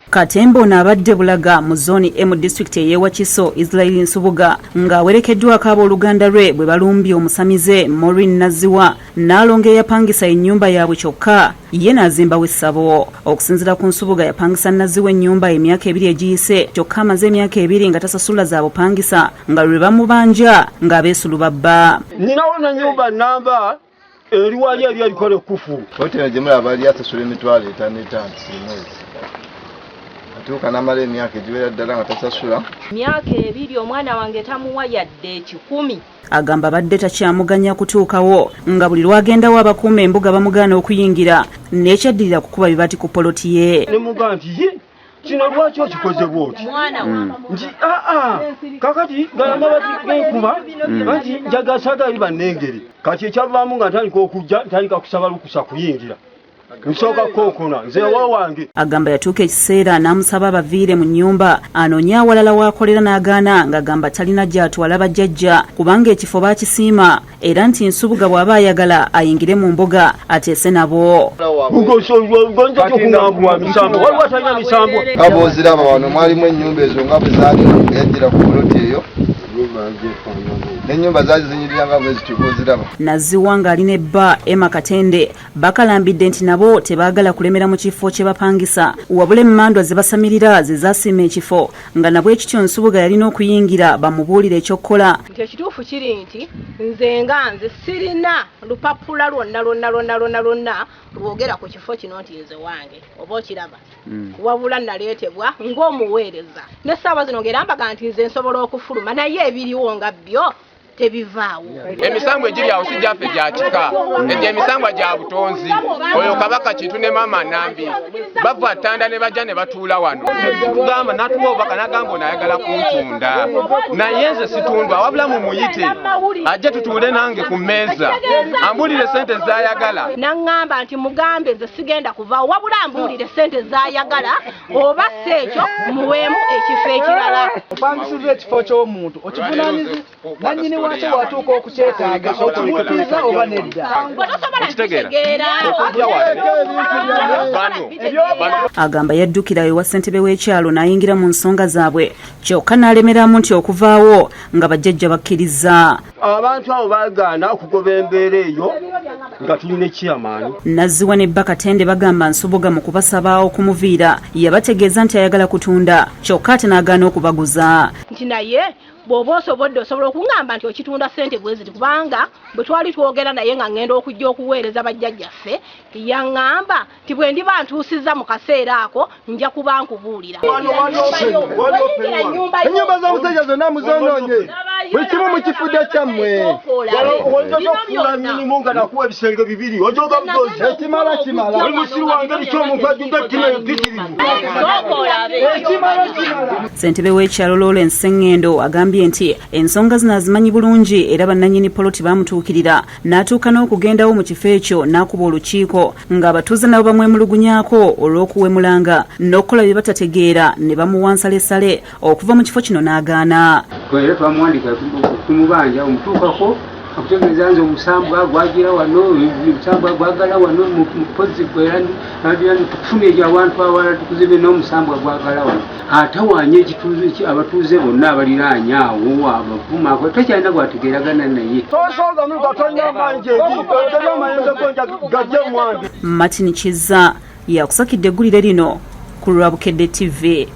Katembo n'abadde Bulaga mu zooni M district y'Ewakiso Israel Nsubuga ng'awerekeddwako abooluganda lwe bwe balumbye omusamize Maureen Naziwa n'alonga eyapangisa ennyumba yaabwe kyokka ye n'azimbawo essabo. Okusinziira ku Nsubuga yapangisa Naziwa ennyumba emyaka 2 egiyise kyokka amaze emyaka 2 nga tasasula za bupangisa nga lwe bamubanja ng'abeesulu babba. Ninawo na nyumba namba eriwali alikole kufu. Hoteli jemula abali asasula emitwalo 5 mwezi. Tuka namale myaka ejiwera ddala nga tasasula. Myaka 2 omwana wange tamuwa yadde 10. Agamba badde takyamuganya kutuukawo nga buli lwagendawo abakuuma embuga bamugaana okuyingira n'ekyaddirira kukuba bibati ku poloti ye. Ne muganti ye kino lwaki okikoze bwoti? Nti kakati galamba bati genkuba anti njagasaga ali bannengeri kati ekyavaamu nga ntandika okujja ntandika kusaba lukusa kuyingira. Nsoka kokona nze wawange. Agamba yatuuka ekiseera n'amusaba abaviire mu nnyumba anoonye awalala w'akolera n'agaana ng'agamba talina gy'atwala bajjajja kubanga ekifo baakisiima era nti Nsubuga bw'aba ayagala ayingire mu mbuga ateese nabo. Kabooziraba wano mwalimu ennyumba ezo nga bwe zaali yaddira ku poloti eyo. N'ennyumba zaali zinyirira nga bwe zitubooziraba. Naziwa ng'alina ebba Emma Katende bakalambidde nti nabo tebaagala kulemera mu kifo kye bapangisa wabula emmandwa ze basamirira ze zaasiima ekifo nga nabwo ekityo Nsubuga yalina okuyingira bamubuulire ekyokkola. Ekituufu kiri nti nze sirina lupapula lwonna lwogera ku kifo kino nti nze wange oba okiraba wabula naleetebwa ng'omuweereza n'essaawa zino ng'erambaga nti nze nsobola okufuluma naye ebiriwo nga byo tebivaawo. Emisango egiri awo si gyaffe gya kika egyo emisango gya butonzi oyo kabaka Kintu ne maama Nambi bava ttanda ne bajja ne batuula wano tugamba natuwa obubaka nagamba onayagala kuntunda naye nze situndwa wabula mumuyite ajje tutuule nange ku mmeeza ambulire sente zayagala. Naŋŋamba nti mugambe nze sigenda kuvaawo wabula ambulire sente zayagala oba si ekyo muweemu ekifo ekirala. Opangisiza ekifo ky'omuntu okivunaaniza nannyini wakyo watuuka okukyetaaga okimukkiriza oba nedda. Agamba yaddukira ewa ssentebe w'ekyalo n'ayingira mu nsonga zaabwe kyokka n'alemeramu nti okuvaawo nga bajjajja bakkiriza. Abantu abo baagaana okugoba embeera eyo nga tulina ekyamaanyi. Naziwa ne Bakatende bagamba Nsubuga mu kubasaba okumuviira yabategeeza nti ayagala kutunda kyokka ate n'agaana okubaguza. Nti naye bw'oba osobodde osobola okungamba nti okitunda ssente bwe ziti kubanga bwe twali twogera naye nga ngenda okujja okuweereza bajjajjaffe yaŋŋamba nti bwe ndiba ntuusizza mu kaseera ako nja kuba nkubuulira. Ennyumba z'omusajja zonna muzonoonye buli kimu mu kifudde kyammwe. Ojogafuula nnyinimu nga nakuwa ebisenge 2 ojoga budozi ekimala kimala oli musiru wange biki omuntu ajjudde ttima empitirivu. Ssentebe w'ekyalo Lawrence Sengendo agambye nti ensonga zino azimanyi bulungi era bannannyini poloti bamutuukirira n'atuuka n'okugendawo mu kifo ekyo n'akuba olukiiko ng'abatuuze nabo bamwemulugunyaako olw'okuwemulanga n'okukola bye batategeera ne bamuwa nsalesale okuva mu kifo kino n'agaana. Era twamuwandika tumubanja omutuukako okutegeeza nze omusambwa gwagira wano omusambwa gwagala wano mupozi tukufuna ekyo abantu awala tukuzibe n'omusambwa gwagala wano atawanya ekituuzo abatuuze bonna abaliraanya awo abavuma takyalina gwategeeragana naye. Martin Kizza yakusakidde eggulire lino ku Lwabukedde TV.